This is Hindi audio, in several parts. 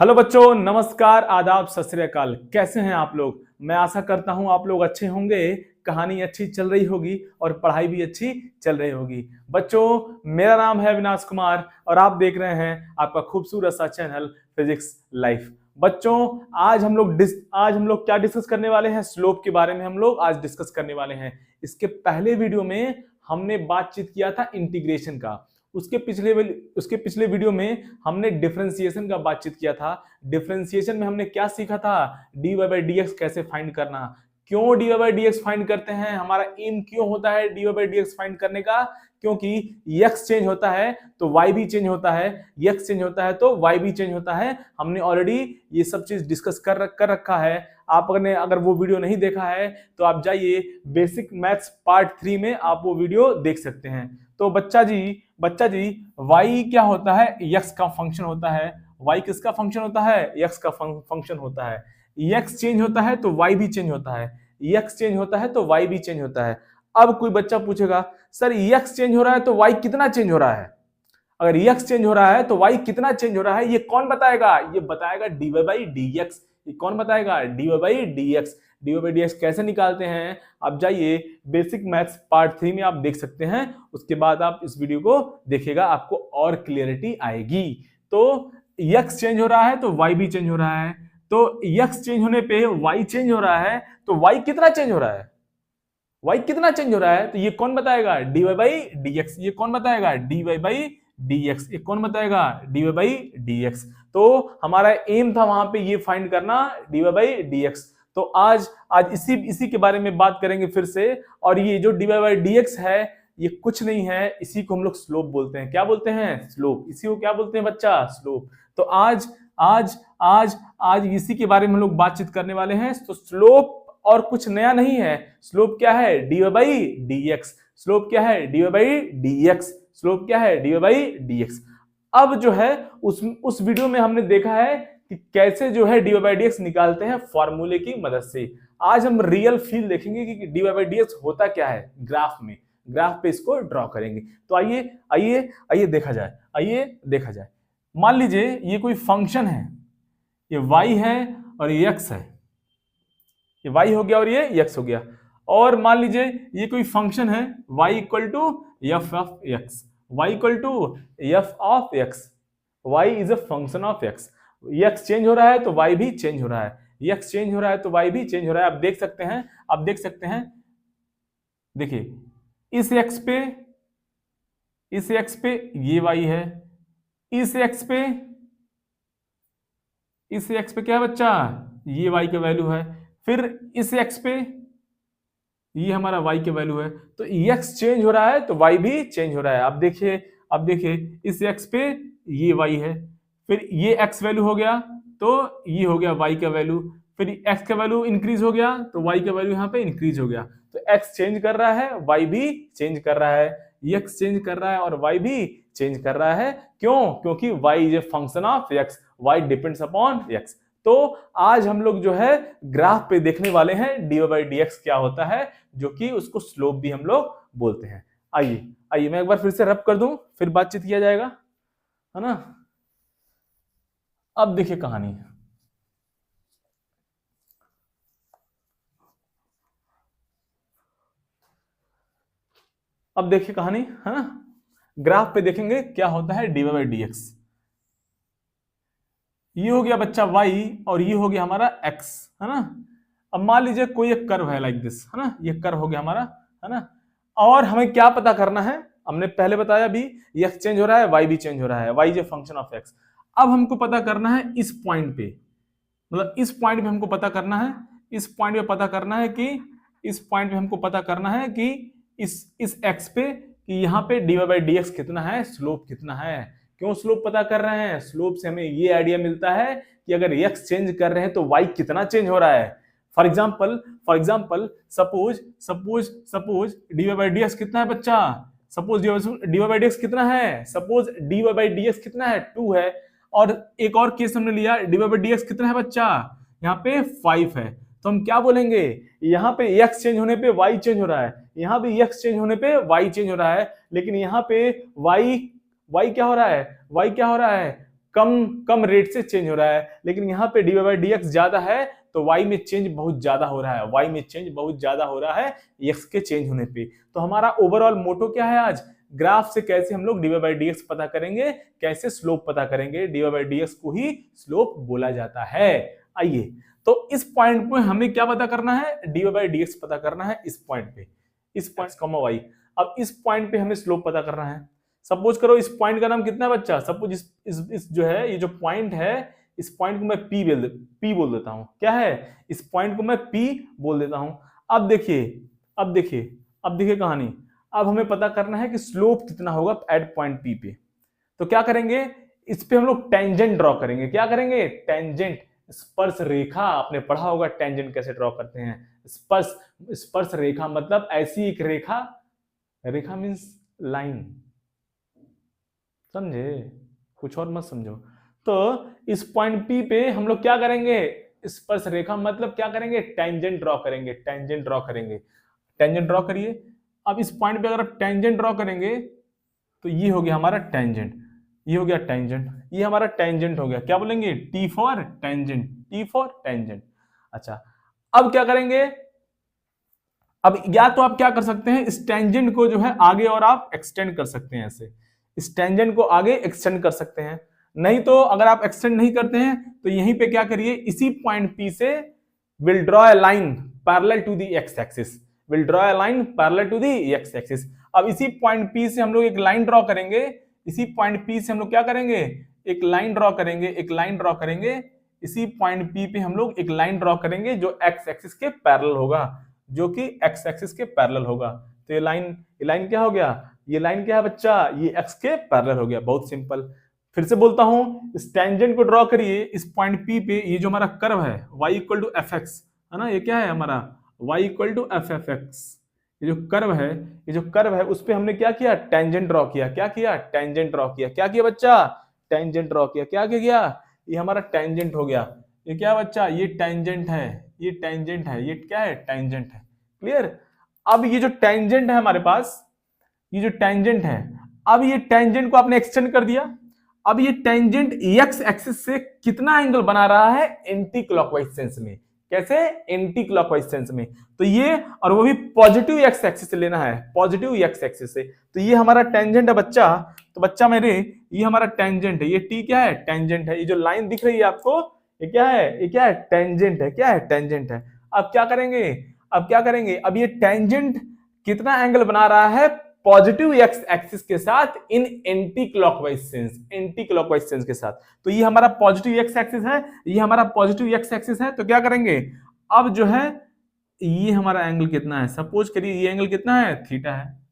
हेलो बच्चों, नमस्कार, आदाब, सत श्री अकाल। कैसे हैं आप लोग? मैं आशा करता हूं आप लोग अच्छे होंगे। कहानी अच्छी चल रही होगी और पढ़ाई भी अच्छी चल रही होगी। बच्चों, मेरा नाम है अविनाश कुमार और आप देख रहे हैं आपका खूबसूरत सा चैनल फिजिक्स लाइफ। बच्चों, आज हम लोग क्या डिस्कस करने वाले हैं? स्लोप के बारे में हम लोग आज डिस्कस करने वाले हैं। इसके पहले वीडियो में हमने बातचीत किया था इंटीग्रेशन का। उसके पिछले वीडियो में हमने डिफरेंशिएशन का बातचीत किया था। डिफरेंशिएशन में हमने क्या सीखा था? dy बाई डी एक्स कैसे फाइंड करना, क्यों dy by D x find करते हैं, हमारा एम क्यों होता है dy by D x find करने का? क्योंकि x चेंज होता है तो y भी चेंज होता है, x चेंज होता है तो y भी चेंज होता है। हमने ऑलरेडी ये सब चीज डिस्कस कर रखा है। आपने अगर वो वीडियो नहीं देखा है तो आप जाइए बेसिक मैथ्स पार्ट 3 में आप वो वीडियो देख सकते हैं। तो बच्चा जी y क्या होता है? x का फंक्शन होता है। y किसका फंक्शन होता है? x का फंक्शन होता है। x चेंज होता है तो y भी चेंज होता है, x चेंज होता है तो y भी चेंज होता है। अब कोई बच्चा पूछेगा, सर x चेंज हो रहा है तो y कितना चेंज हो रहा है? अगर x चेंज हो रहा है तो y कितना चेंज हो रहा है, ये कौन बताएगा? ये बताएगा dy बाई डी एक्स। ये कौन बताएगा? dy by D x. dy by D x कैसे निकालते हैं? आप जाइए बेसिक मैथ्स पार्ट 3 में आप देख सकते हैं। उसके बाद आप इस वीडियो को देखिएगा, आपको और क्लियरिटी आएगी। तो x चेंज हो रहा है तो y भी चेंज हो रहा है, तो x चेंज होने पे y चेंज हो रहा है, तो y कितना चेंज हो रहा है? y कितना चेंज हो रहा है? तो ये कौन बताएगा? dy by D x. ये कौन बताएगा? dy by D x. ये कौन बताएगा? dy by D x. तो हमारा एम था वहां पे ये फाइंड करना, dy बाई डी एक्स। तो आज इसी के बारे में बात करेंगे फिर से। और ये जो dy बाई डी एक्स है ये कुछ नहीं है, इसी को हम लोग स्लोप बोलते हैं। क्या बोलते हैं? स्लोप। इसी को क्या बोलते हैं बच्चा? स्लोप। तो आज आज आज आज इसी के बारे में हम लोग बातचीत करने वाले हैं। तो स्लोप और कुछ नया नहीं है। स्लोप क्या है? dy by D x. Slope क्या है? dy by D x. Slope क्या है? dy by D x. अब जो है उस वीडियो में हमने देखा है कि कैसे जो है dy बाई डी एक्स निकालते हैं फॉर्मूले की मदद से। आज हम रियल फील देखेंगे कि dy बाई डी एक्स होता क्या है ग्राफ में। ग्राफ पे इसको ड्रॉ करेंगे। तो आइए देखा जाए। मान लीजिए ये कोई फंक्शन है, ये y है और ये x है। ये y हो गया और ये x हो गया। और मान लीजिए ये कोई फंक्शन है y equal to F of X. y equal to F of X. y is a function of x। x change हो रहा है तो y भी चेंज हो रहा है, x चेंज हो रहा है तो y भी चेंज हो रहा है। आप देख सकते हैं, देखिए इस x पे ये y है, इस x पे क्या है बच्चा? ये y का वैल्यू है। फिर इस x पे ये हमारा y के वैल्यू है। तो x चेंज हो रहा है तो y भी चेंज हो रहा है। अब देखिए इस x पे ये y है, फिर ये x वैल्यू हो गया तो ये हो गया y का वैल्यू, फिर x का वैल्यू इंक्रीज हो गया तो y का वैल्यू यहाँ पे इंक्रीज हो गया। तो x चेंज कर रहा है, y भी चेंज कर रहा है, x चेंज कर रहा है और y भी चेंज कर रहा है। क्यों? क्योंकि y is a function of x, y depends upon x। तो आज हम लोग जो है ग्राफ पे देखने वाले हैं dy बाई डी एक्स क्या होता है, जो कि उसको स्लोप भी हम लोग बोलते हैं। आइए मैं एक बार फिर से रब कर दूं, फिर बातचीत किया जाएगा, है ना। अब देखिए कहानी, है ना। ग्राफ पे देखेंगे क्या होता है dy बाई डी एक्स। ये हो गया बच्चा y और ये हो गया हमारा x, है ना। अब मान लीजिए कोई एक कर्व है लाइक दिस, है ना। ये कर्व हो गया हमारा, है ना। और हमें क्या पता करना है? हमने पहले बताया भी x चेंज हो रहा है, y भी चेंज हो रहा है, y is a function of x। अब हमको पता करना है इस पॉइंट पे, मतलब इस पॉइंट पे हमको पता करना है, इस पॉइंट पे पता करना है कि इस पॉइंट पे हमको पता करना है कि इस x पे कि यहाँ पे dy बाई डी एक्स कितना है, स्लोप कितना है। क्यों स्लोप पता कर रहे हैं? स्लोप से हमें ये आइडिया मिलता है कि अगर x चेंज कर रहे हैं तो y कितना चेंज हो रहा है। For example suppose dy by D x कितना है बच्चा? Suppose dy by D x कितना है? Suppose dy by D x कितना है? 2 है। और एक और केस हमने लिया, dy बाई डी एक्स कितना है बच्चा? यहाँ पे 5 है। तो हम क्या बोलेंगे? यहाँ पे x चेंज होने पे y चेंज हो रहा है, यहाँ भी x चेंज होने पे y चेंज हो रहा है, लेकिन यहाँ पे y क्या हो रहा है? कम रेट से चेंज हो रहा है, लेकिन यहाँ पे dy बाई डी एक्स ज्यादा है तो y में चेंज बहुत ज्यादा हो रहा है, y में चेंज बहुत ज्यादा हो रहा है x के चेंज होने पे। तो हमारा ओवरऑल मोटो क्या है आज, ग्राफ से कैसे हम लोग dy बाई डी एक्स पता करेंगे, कैसे स्लोप पता करेंगे, dy बाई डी एक्स को ही स्लोप बोला जाता है। आइए, तो इस पॉइंट पे हमें क्या पता करना है, dy बाई डी एक्स पता करना है इस पॉइंट पे, इस पॉइंट कॉमा y। अब इस पॉइंट पे हमें स्लोप पता करना है। सपोज करो इस पॉइंट का नाम कितना है बच्चा, सपोज इस जो है ये जो पॉइंट है, इस पॉइंट को मैं P बोल देता हूं। क्या है, इस पॉइंट को मैं P बोल देता हूं। अब देखिए कहानी, अब हमें पता करना है कि स्लोप कितना होगा एट पॉइंट P पे। तो क्या करेंगे, इस पे हम लोग टेंजेंट ड्रॉ करेंगे। क्या करेंगे, टेंजेंट, स्पर्श रेखा। आपने पढ़ा होगा टेंजेंट कैसे ड्रॉ करते हैं। स्पर्श रेखा मतलब ऐसी एक रेखा, रेखा मीन्स लाइन, समझे, कुछ और मत समझो। तो इस पॉइंट P पे हम लोग क्या करेंगे, स्पर्श रेखा मतलब क्या करेंगे, टेंजेंट ड्रॉ करेंगे, टेंजेंट ड्रॉ करेंगे। टेंजेंट ड्रॉ करिए। अब इस पॉइंट पे अगर आप टेंजेंट ड्रॉ करेंगे तो ये हो गया हमारा टेंजेंट, ये हो गया टेंजेंट, ये हमारा टेंजेंट हो गया। क्या बोलेंगे, T for tangent, T for tangent. अच्छा, अब क्या करेंगे, अब या तो आप क्या कर सकते हैं, इस टेंजेंट को जो है आगे और आप एक्सटेंड कर सकते हैं, ऐसे इस टेंजेंट को आगे एक्सटेंड कर सकते हैं। नहीं तो अगर आप एक्सटेंड नहीं करते हैं तो यहीं पे क्या करिए, इसी पॉइंट P से will draw a line parallel to the X axis, will draw a line parallel to the X axis. अब इसी पॉइंट P से हम लोग एक लाइन ड्रॉ करेंगे, इसी पॉइंट P से हम लोग क्या करेंगे, एक लाइन ड्रॉ करेंगे, एक लाइन ड्रॉ करेंगे। इसी पॉइंट P पे हम लोग एक लाइन ड्रॉ करेंगे जो एक्स एक्सिस के पैरेलल होगा, जो कि एक्स एक्सिस के पैरेलल होगा। तो ये लाइन क्या हो गया, ये लाइन क्या है बच्चा, ये एक्स के पैरेलल हो गया। बहुत सिंपल। फिर से बोलता हूं, इस टेंजेंट को ड्रॉ करिए इस पॉइंट P पे। ये जो हमारा कर्व है y equal to F X है ना, ये क्या है हमारा y equal to F F X. ये जो कर्व है, ये जो कर्व है उस पे हमने क्या किया, टेंजेंट ड्रॉ किया। क्या किया, टेंजेंट ड्रॉ किया। क्या किया बच्चा, टेंजेंट ड्रॉ किया। क्या किया, ये हमारा टेंजेंट हो गया। ये क्या बच्चा, ये टेंजेंट है, ये टेंजेंट है, ये क्या है, टेंजेंट है। क्लियर। अब ये जो टेंजेंट है हमारे पास, ये जो टेंजेंट है, अब ये टेंजेंट को आपने एक्सटेंड कर दिया। अब ये टेंजेंट एक्स एक्सिस से कितना एंगल बना रहा है, एंटी क्लॉकवाइज सेंस में। कैसे, एंटी क्लॉकवाइज सेंस में। तो ये, और वो भी पॉजिटिव एक्स एक्सिस से लेना है, पॉजिटिव एक्स एक्सिस से। तो ये हमारा टेंजेंट है बच्चा। तो बच्चा मेरे, ये हमारा टेंजेंट है, ये टी क्या है, टेंजेंट है। ये जो लाइन दिख रही है आपको, ये क्या है, ये क्या है, टेंजेंट है। क्या है, टेंजेंट है। अब क्या करेंगे, अब ये टेंजेंट कितना एंगल बना रहा है, पॉजिटिव एक्स एक्सिस के साथ in anticlockwise sense, anticlockwise sense के साथ। तो ये हमारा पॉजिटिव एक्स एक्सिस है, ये हमारा पॉजिटिव एक्स एक्सिस है। तो क्या करेंगे, अब जो है ये हमारा एंगल कितना है, सपोज करिए ये एंगल कितना है, थीटा है।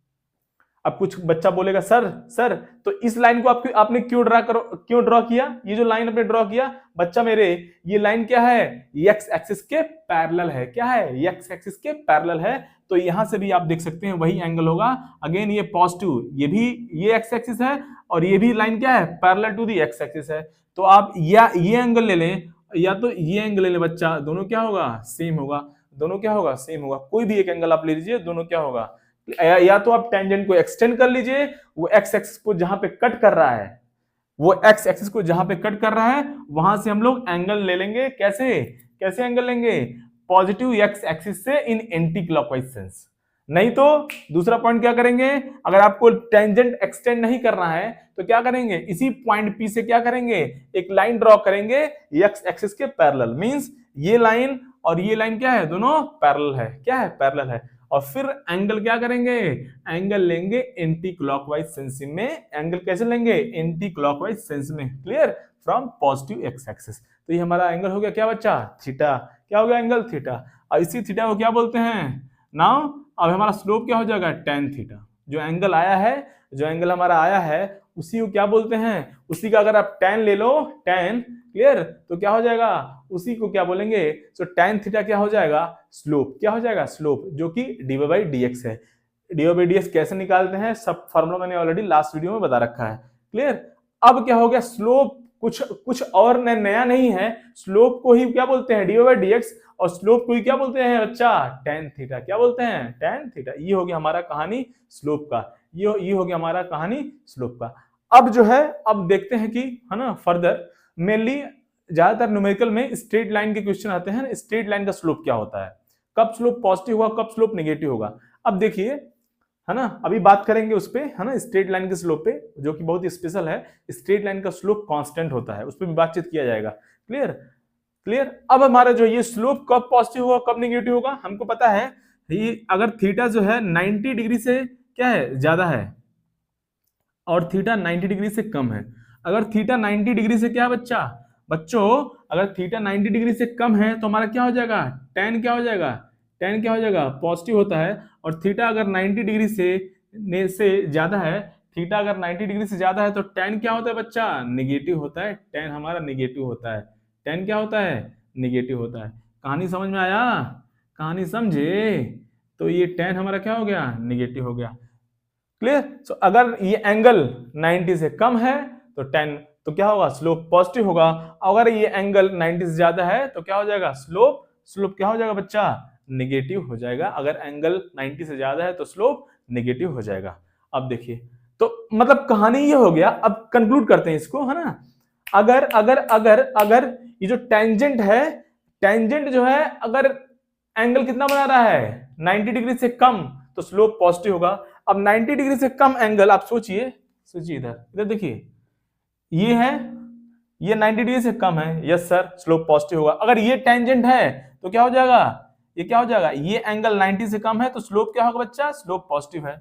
अब कुछ बच्चा बोलेगा सर तो इस लाइन को आपने क्यों ड्रॉ किया, ये जो लाइन आपने ड्रॉ किया बच्चा मेरे, ये लाइन क्या है, एक्स एक्सिस के पैरेलल है। क्या है, एक्स एक्सिस के पैरेलल है। तो यहां से भी आप देख सकते हैं वही एंगल होगा। अगेन ये पॉजिटिव, ये भी ये एक्स एक्सिस है और ये भी लाइन क्या है, parallel to the X axis है। तो आप या ये एंगल ले लें या तो ये एंगल ले लें बच्चा, दोनों क्या होगा, सेम होगा। दोनों क्या होगा, सेम होगा। कोई भी एक एंगल आप ले लीजिए, दोनों क्या होगा, या तो आप टेंजेंट को एक्सटेंड कर लीजिए, वो एक्स एक्सिस को जहां पे कट कर रहा है, वो एक्स एक्सिस को जहां पे कट कर रहा है वहां से हम लोग एंगल ले लेंगे। कैसे एंगल लेंगे, पॉजिटिव एक्स एक्सिस से इन एंटी क्लॉकवाइज सेंस। नहीं तो दूसरा पॉइंट क्या करेंगे, अगर आपको टेंजेंट एक्सटेंड नहीं करना है तो क्या करेंगे, इसी पॉइंट P से क्या करेंगे, एक लाइन ड्रॉ करेंगे एक्स एक्सिस के पैरेलल। मींस ये लाइन और ये लाइन क्या है, दोनों पैरेलल है। क्या है, पैरेलल है। और फिर एंगल क्या करेंगे, एंगल लेंगे एंटी क्लॉकवाइज सेंस में। एंगल कैसे लेंगे, एंटी क्लॉकवाइज सेंस में। Clear, from positive x axis. तो ये हमारा एंगल हो गया क्या बच्चा, थीटा। क्या हो गया, एंगल थीटा। और इसी थीटा को क्या बोलते हैं नाउ, अब हमारा स्लोप क्या हो जाएगा, tan थीटा। जो एंगल आया है, जो एंगल हमारा आया है उसी को क्या बोलते हैं, उसी का अगर आप tan ले लो, tan, क्लियर, तो क्या हो जाएगा, उसी को क्या बोलेंगे, तो tan थीटा क्या हो जाएगा, स्लोप। क्या हो जाएगा, स्लोप, जो कि dy बाई डी एक्स है। dy बाई डी एक्स कैसे निकालते हैं, सब फॉर्मूला मैंने ऑलरेडी लास्ट वीडियो में बता रखा है। क्लियर। अब क्या हो गया, स्लोप कुछ और नया नहीं है। स्लोप को ही क्या बोलते हैं, dy बाई डी एक्स, और स्लोप को ही क्या बोलते हैं बच्चा, tan थीटा। क्या बोलते हैं, tan थीटा। ये हो गया हमारा कहानी स्लोप का, ये हो गया हमारा कहानी स्लोप का। अब जो है, अब देखते हैं कि, है ना, फर्दर मेनली ज्यादातर न्यूमेरिकल में स्ट्रेट लाइन के क्वेश्चन आते हैं, स्ट्रेट लाइन का स्लोप क्या होता है, कब स्लोप पॉजिटिव होगा, कब स्लोप नेगेटिव होगा। अब देखिए, है ना, अभी बात करेंगे उस पे, है ना, स्ट्रेट लाइन के स्लोप पे, जो कि बहुत ही स्पेशल है। स्ट्रेट लाइन का स्लोप कांस्टेंट होता है, उस पर भी बातचीत किया जाएगा। Clear clear. अब हमारा जो ये स्लोप कब पॉजिटिव होगा, कब नेगेटिव होगा, हमको पता है। ये अगर थीटा जो है 90 डिग्री से क्या है, ज्यादा है, और थीटा 90 डिग्री से कम है। अगर थीटा 90 डिग्री से क्या बच्चा, बच्चों अगर थीटा 90 डिग्री से कम है तो हमारा क्या हो जाएगा, टेन क्या हो जाएगा, टेन क्या हो जाएगा, पॉजिटिव होता है। और थीटा अगर 90 डिग्री से ज्यादा है, थीटा अगर 90 डिग्री से ज्यादा है तो टेन क्या होता है बच्चा, निगेटिव होता है। टेन हमारा निगेटिव होता है। टेन क्या होता है, निगेटिव होता है। कहानी समझ में आया, कहानी समझे, तो ये टेन हमारा क्या हो गया, निगेटिव हो गया। क्लियर। सो अगर ये एंगल 90 से कम है तो 10, तो क्या होगा, स्लोप पॉजिटिव होगा। अगर ये एंगल 90 से ज्यादा है तो क्या हो जाएगा, स्लोप स्लोप क्या हो जाएगा बच्चा, निगेटिव हो जाएगा। अगर एंगल 90 से ज्यादा है तो स्लोप निगेटिव हो जाएगा। अब देखिए, तो मतलब कहानी ये हो गया। अब कंक्लूड करते हैं इसको, है ना। अगर अगर अगर अगर ये जो टेंजेंट है, टेंजेंट जो है अगर एंगल कितना बना रहा है, 90 डिग्री से कम, तो स्लोप पॉजिटिव होगा। अब 90 डिग्री से कम एंगल, आप सोचिए, सोचिए इधर इधर देखिए, ये है, ये 90 डिग्री से कम है, यस सर, स्लोप पॉजिटिव होगा। अगर ये टेंजेंट है तो क्या हो जाएगा, ये क्या हो जाएगा, ये एंगल 90 से कम है तो स्लोप क्या होगा बच्चा, स्लोप पॉजिटिव है।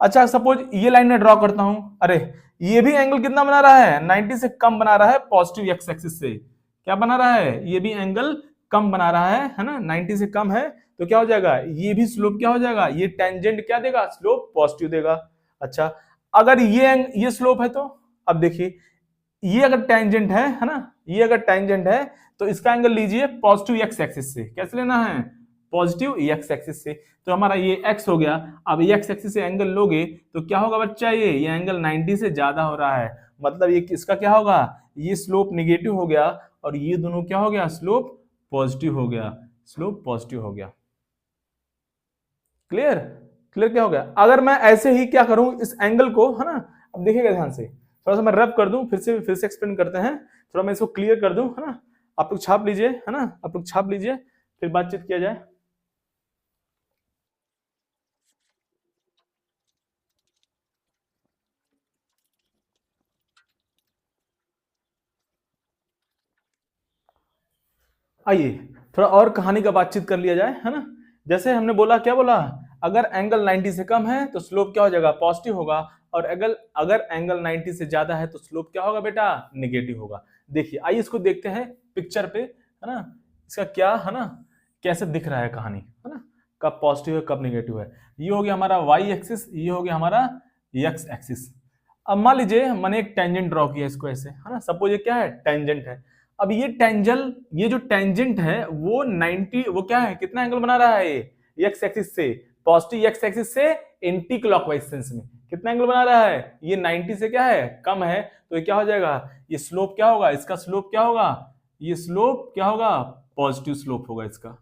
अच्छा सपोज ये लाइन में ड्रॉ करता हूं, अरे ये भी एंगल कितना बना रहा है, 90 से कम बना रहा है, पॉजिटिव एक्स एक्सिस से। क्या बना रहा है, ये भी एंगल कम बना रहा है ना, 90 से कम है, तो क्या हो जाएगा, ये भी स्लोप क्या हो जाएगा, ये टेंजेंट क्या देगा, स्लोप पॉजिटिव देगा। अच्छा, अगर ये स्लोप है तो अब देखिए, ये अगर टेंजेंट है ना, ये अगर टेंजेंट है तो इसका एंगल लीजिए पॉजिटिव एक्स एक्सिस से। कैसे लेना है, पॉजिटिव एक्स एक्सिस से। तो हमारा ये एक्स हो गया। अब एक्स एक्सिस से एंगल लोगे तो क्या होगा बच्चा, ये एंगल 90 से ज्यादा हो रहा है, मतलब ये इसका क्या होगा, ये स्लोप निगेटिव हो गया, और ये दोनों क्या हो गया, स्लोप पॉजिटिव हो गया, स्लोप पॉजिटिव हो गया। क्लियर क्लियर क्या हो गया। अगर मैं ऐसे ही क्या करूं, इस एंगल को, है ना, अब देखिएगा ध्यान से, थोड़ा सा मैं रब कर दूं, फिर से एक्सप्लेन करते हैं, थोड़ा मैं इसको क्लियर कर दूं, है ना। आप लोग छाप लीजिए, है ना, आप लोग छाप लीजिए, फिर बातचीत किया जाए। आइए थोड़ा और कहानी का बातचीत कर लिया जाए, है ना। जैसे हमने बोला, क्या बोला, अगर एंगल 90 से कम है तो स्लोप क्या हो जाएगा, पॉजिटिव होगा, और अगर एंगल 90 से ज्यादा है तो स्लोप क्या होगा बेटा, निगेटिव होगा। देखिए, आइए इसको देखते हैं पिक्चर पे, है ना, इसका क्या, है ना, कैसे दिख रहा है कहानी, है ना, कब पॉजिटिव है कब निगेटिव है। ये हो गया हमारा वाई एक्सिस, ये हो गया हमारा एक्स एक्सिस। अब मान लीजिए मैंने एक टेंजेंट ड्रॉ किया इसको ऐसे, है ना, सपोज ये क्या है, टेंजेंट है। अब ये जो टेंजेंट है वो 90, वो क्या है, कितना एंगल बना रहा है, ये एक्स एक्सिस से, पॉजिटिव एक्स एक्सिस से एंटी क्लॉकवाइज सेंस में कितना एंगल बना रहा है, ये 90 से क्या है, कम है, तो ये क्या हो जाएगा, ये स्लोप क्या होगा, इसका स्लोप क्या होगा, ये स्लोप क्या होगा, पॉजिटिव स्लोप होगा इसका।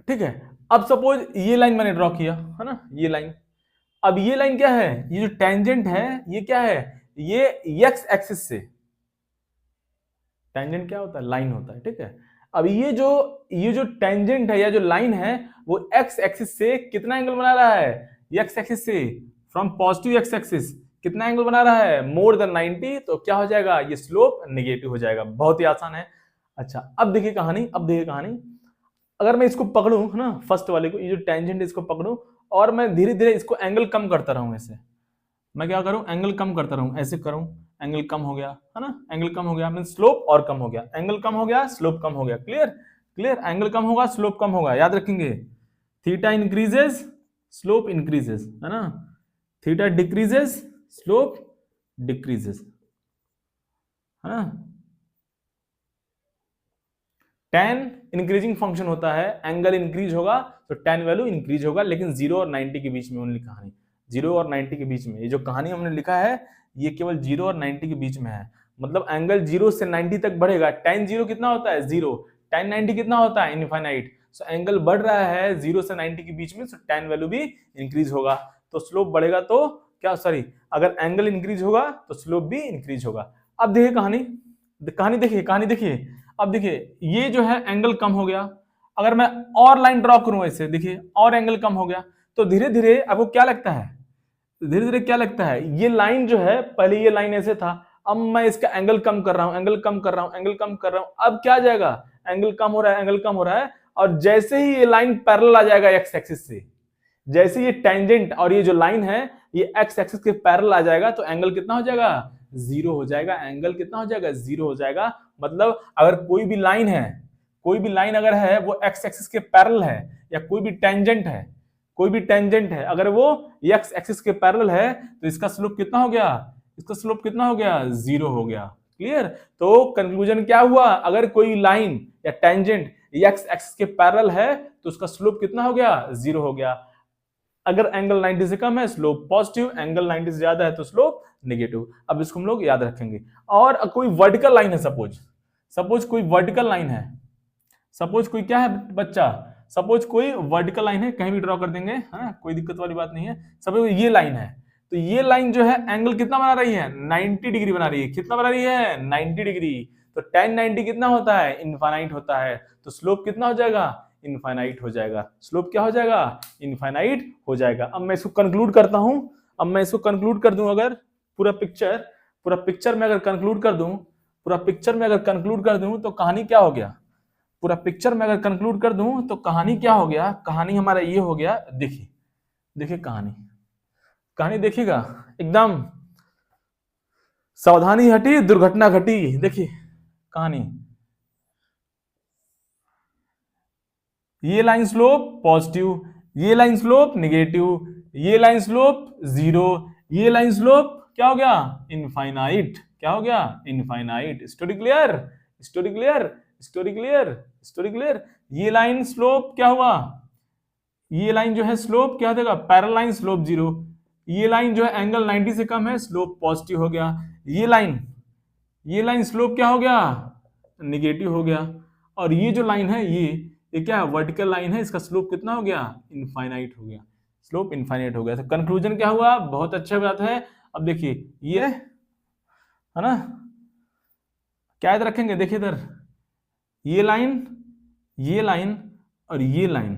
ठीक है। अब सपोज ये लाइन मैंने ड्रॉ किया, है ना, ये लाइन, अब ये लाइन क्या है, ये जो टेंजेंट है ये क्या है, ये एक्स एक्सिस से, टेंजेंट क्या होता है, लाइन होता है, ठीक है। अब ये जो टेंजेंट है या जो लाइन है वो एक्स एक्सिस से कितना एंगल बना रहा है, एक्स एक्सिस से फ्रॉम पॉजिटिव एक्स एक्सिस कितना एंगल बना रहा है, मोर देन 90, तो क्या हो जाएगा, ये स्लोप नेगेटिव हो जाएगा। बहुत ही आसान है। अच्छा, अब देखिए कहानी, अब देखिए कहानी, अगर मैं इसको पकड़ूं, है ना, फर्स्ट वाले को, ये जो टेंजेंट इसको पकड़ूं, और मैं धीरे धीरे इसको एंगल कम करता रहूं, ऐसे मैं क्या करूं, एंगल कम करता रहूं, ऐसे करूं, एंगल कम हो गया, है ना, एंगल कम हो गया, मीन स्लोप और कम हो गया, एंगल कम हो गया, स्लोप कम हो गया। क्लियर क्लियर, एंगल कम होगा, स्लोप कम होगा, याद रखेंगे। थीटा इंक्रीजेस, स्लोप इंक्रीजेस, है ना, थीटा डिक्रीजेस, स्लोप डिक्रीजेस, है ना। टेन इंक्रीजिंग फंक्शन होता है, एंगल इंक्रीज होगा तो टेन वैल्यू इंक्रीज होगा, लेकिन 0 और 90 के बीच में ओनली कहानी, 0 और 90 के बीच में, ये जो कहानी हमने लिखा है ये केवल 0 और 90 के बीच में है। मतलब एंगल 0 से 90 तक बढ़ेगा, tan 0 कितना होता है, 0, tan 90 कितना होता है, इनफाइनाइट। सो एंगल बढ़ रहा है 0 से 90 के बीच में, सो tan वैल्यू भी इंक्रीज होगा, तो स्लोप बढ़ेगा तो क्या, सॉरी, अगर एंगल इंक्रीज होगा तो स्लोप भी इंक्रीज होगा। अब देखिए कहानी देखिए। अब देखिए ये जो है एंगल कम हो गया, अगर मैं और लाइन ड्रॉ करूं ऐसे, देखिए और एंगल कम हो गया, तो धीरे धीरे आपको क्या लगता है, धीरे धीरे क्या लगता है, ये लाइन जो है, पहले ये लाइन ऐसे था, अब मैं इसका एंगल कम कर रहा हूं, एंगल कम कर रहा हूं, एंगल कम कर रहा हूं, अब क्या जाएगा, एंगल कम हो रहा है, एंगल कम हो रहा है, और जैसे ही ये लाइन पैरेलल आ जाएगा एक्स एक्सिस से, जैसे ये टेंजेंट और ये जो लाइन है ये एक्स एक्सिस के पैरेलल आ जाएगा, तो एंगल कितना हो जाएगा, जीरो हो जाएगा। एंगल कितना हो जाएगा, जीरो हो जाएगा। मतलब अगर कोई भी लाइन है, कोई भी लाइन अगर है वो एक्स एक्सिस के पैरेलल है, या कोई भी टेंजेंट है, कोई भी टेंजेंट है अगर वो एक्स एक्सिस के पैरेलल है, तो इसका स्लोप कितना हो गया, इसका स्लोप कितना हो गया, जीरो हो गया। क्लियर। तो कंक्लूजन क्या हुआ, अगर कोई लाइन या टेंजेंट एक्स एक्सिस के पैरेलल है तो उसका स्लोप कितना हो गया, जीरो हो गया। अगर एंगल 90 से कम है स्लोप पॉजिटिव, एंगल 90 से ज्यादा है तो स्लोप नेगेटिव। अब इसको हम लोग याद रखेंगे। और कोई वर्टिकल लाइन है, सपोज कोई वर्टिकल लाइन है, सपोज कोई क्या है बच्चा, सपोज कोई वर्टिकल लाइन है, कहीं भी ड्रॉ कर देंगे, हाँ कोई दिक्कत वाली बात नहीं है। सपोज ये लाइन है, तो ये लाइन जो है एंगल कितना बना रही है, 90 डिग्री बना रही है। कितना बना रही है, 90 डिग्री। तो tan 90 कितना होता है, इनफाइनाइट होता है। तो स्लोप कितना हो जाएगा, इनफाइनाइट हो जाएगा। स्लोप क्या हो जाएगा, इनफाइनाइट हो जाएगा। अब मैं इसको कंक्लूड करता हूं, अब मैं इसको कंक्लूड कर दूं, अगर पूरा पिक्चर में अगर कंक्लूड कर दूं, पूरा पिक्चर में अगर कंक्लूड कर दूं तो कहानी क्या हो गया, पूरा पिक्चर में अगर कंक्लूड कर दूं तो कहानी क्या हो गया, कहानी हमारा ये हो गया। देखिए देखिए कहानी देखिएगा, एकदम सावधानी हटी दुर्घटना घटी। देखिए कहानी, ये लाइन स्लोप पॉजिटिव, ये लाइन स्लोप नेगेटिव, ये लाइन स्लोप जीरो, ये लाइन स्लोप क्या हो गया, इनफाइनाइट। क्या हो गया, infinite. Story clear, story clear, story clear, story clear. ये लाइन स्लोप क्या हुआ, ये लाइन जो है स्लोप क्या देगा, पैरेलल लाइन स्लोप जीरो। ये लाइन जो है एंगल 90 से कम है, स्लोप पॉजिटिव हो गया। ये लाइन स्लोप क्या हो गया, निगेटिव हो गया। और ये जो लाइन है ये क्या है, वर्टिकल लाइन है, इसका स्लोप कितना हो गया, इनफाइनाइट हो गया। स्लोप इनफाइनाइट हो गया। तो कंक्लूजन क्या हुआ, बहुत अच्छा बात है। अब देखिए ये है ना, क्या याद रखेंगे, देखिए इधर ये लाइन और ये लाइन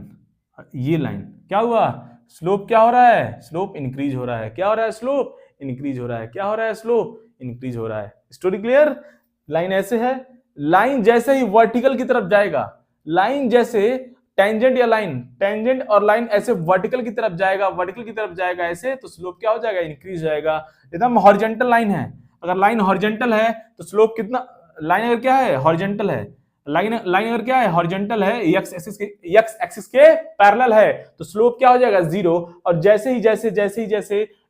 क्या हुआ, स्लोप क्या हो रहा है, स्लोप इंक्रीज हो रहा है। क्या हो रहा है, स्लोप इंक्रीज हो रहा है। क्या हो रहा है, स्लोप इंक्रीज हो रहा है। Story clear. लाइन ऐसे है, लाइन जैसे ही वर्टिकल की तरफ जाएगा, लाइन जैसे टेंजेंट और लाइन ऐसे वर्टिकल की तरफ जाएगा ऐसे, तो स्लोप क्या हो जाएगा, इंक्रीज जाएगा। एकदम हॉरिजॉन्टल लाइन है, अगर लाइन हॉरिजॉन्टल है तो स्लोप कितना, लाइन अगर क्या है, हॉरिजॉन्टल है, लाइन अगर क्या है, हॉरिजॉन्टल है, एक्स एक्सिस के पैरेलल है, तो स्लोप क्या हो जाएगा, जीरो। और जैसे ही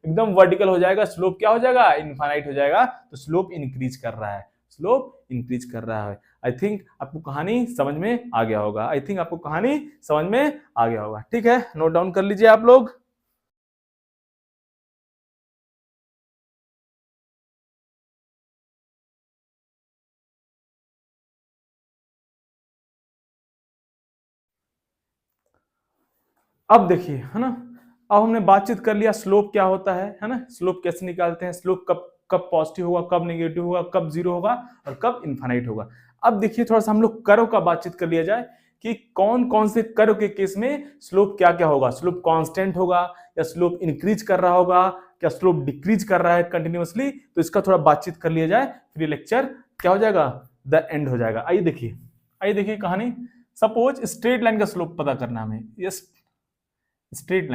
एकदम वर्टिकल हो जाएगा, स्लोप क्या हो जाएगा, इनफाइनाइट हो जाएगा। तो स्लोप इंक्रीज कर रहा है, स्लोप इंक्रीज कर रहा है। आई थिंक आपको कहानी समझ में आ गया होगा। ठीक है, नोट डाउन कर लीजिए आप लोग। अब देखिए, है ना, अब हमने बातचीत कर लिया स्लोप क्या होता है ना, स्लोप कैसे निकालते हैं, स्लोप कब पॉजिटिव होगा, कब नेगेटिव होगा, कब जीरो होगा और कब इनफाइनाइट होगा। अब देखिए थोड़ा सा हम लोग कर्व का बातचीत कर लिया जाए कि कौन कौन से कर्व के केस में स्लोप क्या क्या होगा, स्लोप कांस्टेंट होगा या स्लोप इंक्रीज कर रहा होगा, क्या स्लोप डिक्रीज कर रहा है कंटिन्यूअसली। तो इसका थोड़ा बातचीत कर लिया जाए, फिर ये लेक्चर क्या हो जाएगा, द एंड हो जाएगा। आइए देखिए कहानी। सपोज स्ट्रेट लाइन का स्लोप पता करना हमें, यस स्ट्रेट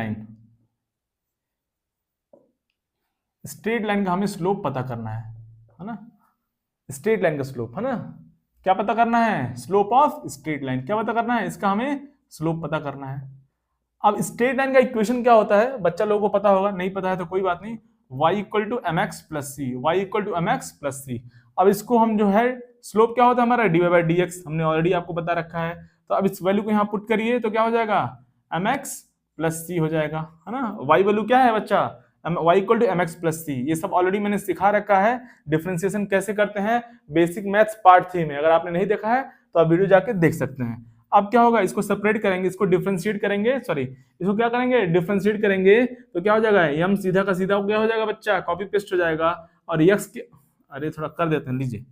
लाइन का हमें स्लोप पता करना है ना, स्ट्रेट लाइन का स्लोप है ना, क्या पता करना है, स्लोप ऑफ स्ट्रेट लाइन। क्या पता करना है, इसका हमें स्लोप पता करना है। अब स्ट्रेट लाइन का इक्वेशन क्या होता है, बच्चा लोगों को पता होगा, नहीं पता है तो कोई बात नहीं, y equal to M X plus C. अब इसको हम जो है स्लोप क्या होता है हमारा, dy बाई डी एक्स, हमने ऑलरेडी आपको बता रखा है। तो अब इस वैल्यू को यहाँ पुट करिए तो क्या हो जाएगा, एम एक्स प्लस सी हो जाएगा, है ना। y वैल्यू क्या है बच्चा, y equal to M X plus C. ये सब ऑलरेडी मैंने सिखा रखा है, डिफरेंशिएशन कैसे करते हैं बेसिक मैथ्स पार्ट 3 में। अगर आपने नहीं देखा है तो आप वीडियो जाके देख सकते हैं। अब क्या होगा, इसको सेपरेट करेंगे, इसको डिफरेंशिएट करेंगे, सॉरी इसको क्या करेंगे, डिफरेंशिएट करेंगे, तो क्या हो जाएगा, यम सीधा का सीधा क्या हो जाएगा बच्चा, कॉपी पेस्ट हो जाएगा। और यक्स के, अरे थोड़ा कर देते हैं, लीजिए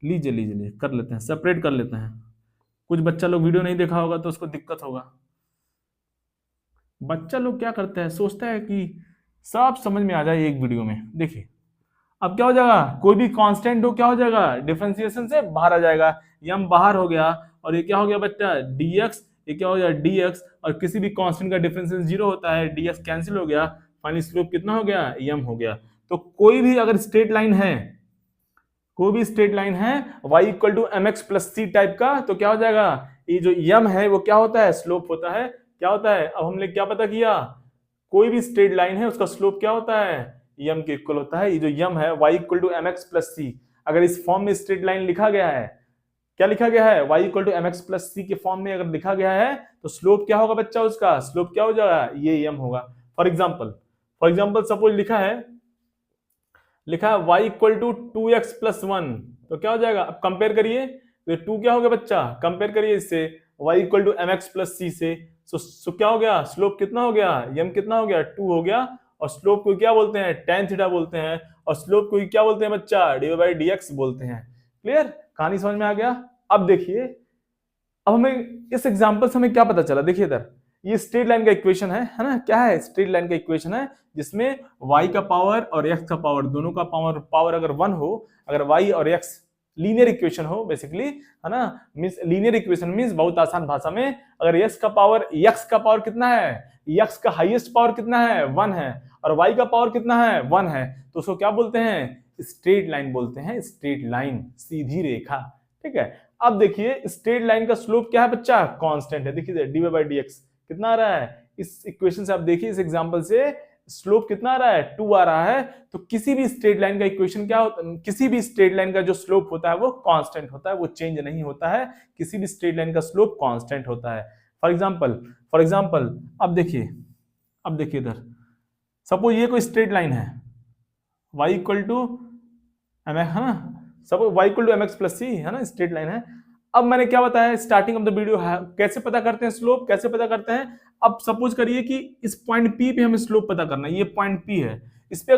लीजिए लीजिए लीजिए कर लेते हैं, सेपरेट कर लेते हैं। कुछ बच्चा लोग वीडियो नहीं देखा होगा तो उसको दिक्कत होगा। बच्चा लोग क्या करता है, सोचता है कि सब समझ में आ जाए एक वीडियो में। देखिए अब क्या हो जाएगा, कोई भी कांस्टेंट हो क्या हो जाएगा, डिफरेंशिएशन से बाहर आ जाएगा, यम बाहर हो गया, और ये क्या हो गया बच्चा, dx, ये क्या हो गया dx, और किसी भी कांस्टेंट का डिफरेंशिएशन 0 होता है, dx कैंसिल हो गया, फाइनली स्लोप कितना हो गया, यम हो गया। तो कोई भी अगर स्ट्रेट लाइन है, कोई भी स्ट्रेट लाइन है y equal to M X plus C type का, तो क्या हो जाएगा, ये जो यम है वो क्या होता है, स्लोप होता है। क्या होता है, अब हमने क्या पता किया, कोई भी स्ट्रेट लाइन है उसका स्लोप क्या होता है, यम के इक्वल होता है। ये जो यम है y equal to M X plus C, अगर इस फॉर्म में स्ट्रेट लाइन लिखा गया है, क्या लिखा गया है, y equal to M X plus C के फॉर्म में अगर लिखा गया है, तो स्लोप क्या होगा बच्चा, उसका स्लोप क्या हो जाएगा, ये यम होगा। फॉर एग्जाम्पल सपोज लिखा है y equal to 2x plus 1, तो क्या हो जाएगा, अब कंपेयर करिए, तो 2 क्या हो गया बच्चा, कंपेयर करिए इससे y equal to M X plus C से, सो क्या हो गया, स्लोप कितना हो गया, यम कितना हो गया, 2 हो गया। और स्लोप को क्या बोलते हैं, tan थीटा बोलते हैं, और स्लोप को क्या बोलते हैं बच्चा, dy बाई dx बोलते हैं। क्लियर, कहानी समझ में आ गया। अब देखिए, अब हमें इस एग्जांपल से हमें क्या पता चला, देखिए इधर ये स्ट्रेट लाइन का इक्वेशन है ना, क्या है, स्ट्रेट लाइन का इक्वेशन है, जिसमें y का पावर और x का पावर, दोनों का पावर अगर 1 हो, अगर y और x लीनियर इक्वेशन हो बेसिकली, है ना, मींस लीनियर इक्वेशन मींस बहुत आसान भाषा में, अगर x का पावर कितना है, x का हाईएस्ट पावर कितना है, 1 है, और y का पावर कितना है, 1 है, तो उसको क्या बोलते हैं, स्ट्रेट लाइन बोलते हैं, स्ट्रेट लाइन, सीधी रेखा। ठीक है, अब देखिए स्ट्रेट लाइन का स्लोप क्या है बच्चा, कांस्टेंट है, देखिए dy बाई dx कितना आ रहा है, इस इक्वेशन से आप देखिए, इस एग्जांपल से स्लोप कितना आ रहा है, 2 आ रहा है। तो किसी भी स्ट्रेट लाइन का इक्वेशन क्या होता है, किसी भी स्ट्रेट लाइन का जो स्लोप होता है वो कांस्टेंट होता है, वो चेंज नहीं होता है, किसी भी स्ट्रेट लाइन का स्लोप कांस्टेंट होता है। फॉर एग्जांपल अब देखिए इधर सपोज ये कोई स्ट्रेट लाइन है, y equal to M X, है ना, suppose y equal to M X plus C, है ना, स्ट्रेट लाइन है। अब मैंने क्या बताया स्टार्टिंग ऑफ द वीडियो, कैसे पता करते हैं स्लोप, कैसे पता करते हैं। अब सपोज करिए कि इस पॉइंट P पे हमें स्लोप पता करना है, ये पॉइंट P है, इस पे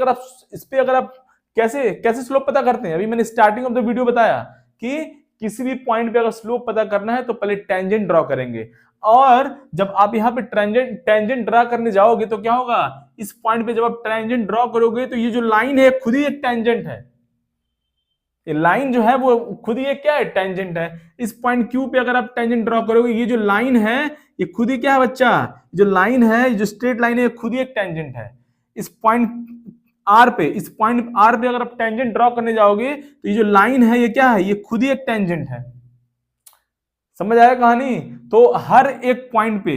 अगर आप कैसे स्लोप पता करते हैं, अभी मैंने स्टार्टिंग ऑफ द वीडियो बताया कि किसी भी पॉइंट पे अगर स्लोप पता करना है तो पहले टेंजेंट ड्रॉ करेंगे, और जब आप यहाँ पे टेंजेंट ड्रॉ करने जाओगे तो क्या होगा, इस पॉइंट पे जब आप टेंजेंट ड्रॉ करोगे तो ये जो लाइन है खुद ही एक टेंजेंट है, ये लाइन जो है वो खुद ही क्या है, टेंजेंट है। इस पॉइंट Q पे अगर आप टेंजेंट ड्रॉ करोगे, ये जो लाइन है ये खुद ही क्या है बच्चा, जो लाइन है, जो स्ट्रेट लाइन है, खुद ही एक टेंजेंट है। इस पॉइंट R पे अगर आप टेंजेंट ड्रॉ करने जाओगे तो ये जो लाइन है ये क्या है, ये खुद ही एक टेंजेंट है। समझ आया कहानी। तो हर एक पॉइंट पे,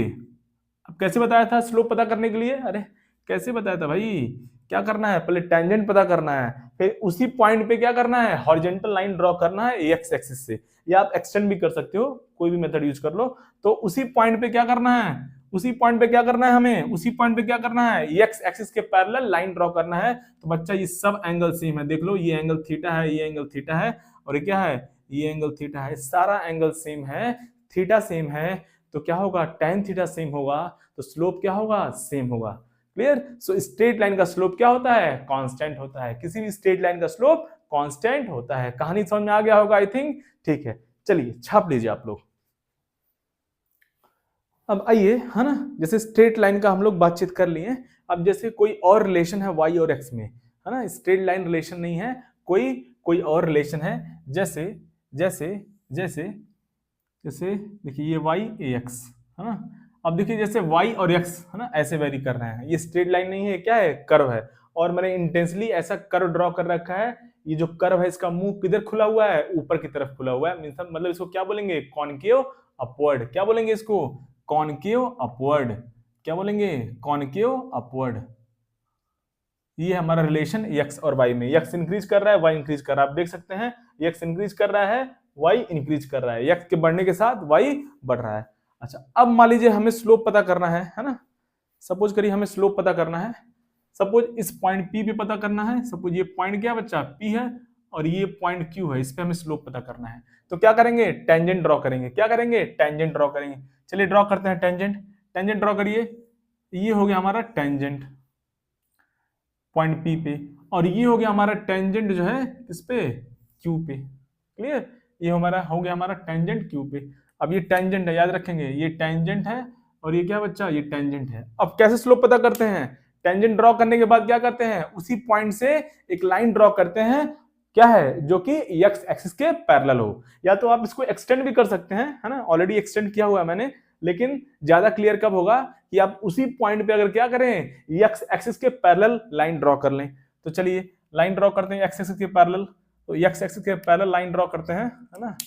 अब कैसे बताया था स्लोप पता करने के लिए, अरे कैसे बताया था भाई, क्या करना है, पहले टेंजेंट पता करना है, फिर उसी पॉइंट पे क्या करना है, हॉरिजॉन्टल लाइन ड्रॉ करना है एक्स एक्सिस से, या आप एक्सटेंड भी कर सकते हो, कोई भी मेथड यूज कर लो। तो उसी पॉइंट पे क्या करना है, हमें उसी पॉइंट पे क्या करना है, एक्स एक्सिस के पैरेलल लाइन ड्रॉ करना है। तो बच्चा ये सब एंगल सेम है, देख लो ये एंगल थीटा है, ये एंगल थीटा है, और ये क्या है, ये एंगल थीटा है, सारा एंगल सेम है, थीटा सेम है, तो क्या होगा, tan थीटा सेम होगा, तो स्लोप क्या होगा, सेम होगा। क्लियर। सो स्ट्रेट लाइन का स्लोप क्या होता है, कांस्टेंट होता है, किसी भी स्ट्रेट लाइन का स्लोप कांस्टेंट होता है। कहानी समझ में आ गया होगा आई थिंक। ठीक है, चलिए छाप लीजिए आप लोग। अब आइए, है ना, जैसे स्ट्रेट लाइन का हम लोग बातचीत कर लिए, अब जैसे कोई और रिलेशन है y और x में, है ना, स्ट्रेट लाइन रिलेशन नहीं है, कोई और रिलेशन है, जैसे देखिए ये y ax, है ना। अब देखिए जैसे y और x, है ना, ऐसे वेरी कर रहे हैं, ये स्ट्रेट लाइन नहीं है, क्या है, कर्व है, और मैंने इंटेंसली ऐसा कर्व ड्रॉ कर रखा है। ये जो कर्व है इसका मुंह किधर खुला हुआ है, ऊपर की तरफ खुला हुआ है, मतलब इसको क्या बोलेंगे, कॉनकेव अपवर्ड। क्या बोलेंगे इसको, कॉनकेव अपवर्ड। क्या बोलेंगे, कॉनकेव अपवर्ड। ये हमारा रिलेशन x और y में, x इंक्रीज कर रहा है, y इंक्रीज कर रहा है। आप देख सकते हैं x इंक्रीज कर रहा है, y इंक्रीज कर रहा है, x के बढ़ने के साथ y बढ़ रहा है। अच्छा, अब मान लीजिए हमें स्लोप पता करना है ना, सपोज करिए हमें स्लोप पता करना है, सपोज इस पॉइंट P पे पता करना है, सपोज ये पॉइंट क्या बच्चा P है, और ये पॉइंट क्यू है, इस पे हमें स्लोप पता करना है। तो क्या करेंगे, टेंजेंट ड्रॉ करेंगे। क्या करेंगे, टेंजेंट ड्रॉ करेंगे। चलिए ड्रॉ करते हैं टेंजेंट। टेंजेंट ड्रॉ करिए। ये हो गया हमारा टेंजेंट पॉइंट पी पे, और ये हो गया हमारा टेंजेंट जो है इस पे, क्यू पे। क्लियर, ये हमारा हो गया हमारा टेंजेंट क्यू पे। अब ये टेंजेंट है, याद रखेंगे, ये टेंजेंट है और ये क्या बच्चा, ये टेंजेंट है। अब कैसे स्लोप पता करते हैं, टेंजेंट ड्रॉ करने के बाद क्या करते हैं, उसी पॉइंट से एक लाइन ड्रॉ करते हैं, क्या है, जो कि एक्स एक्सिस के पैरेलल हो। या तो आप इसको एक्सटेंड भी कर सकते हैं, है ना, ऑलरेडी एक्सटेंड किया हुआ है मैंने, लेकिन ज्यादा क्लियर कब होगा कि आप उसी पॉइंट पे अगर क्या करें, एक्स एक्सिस के पैरेलल लाइन ड्रॉ कर लें। तो चलिए लाइन ड्रॉ करते हैं एक्स एक्सिस के पैरेलल। तो एक्स एक्सिस के पैरेलल लाइन ड्रॉ करते हैं, है ना,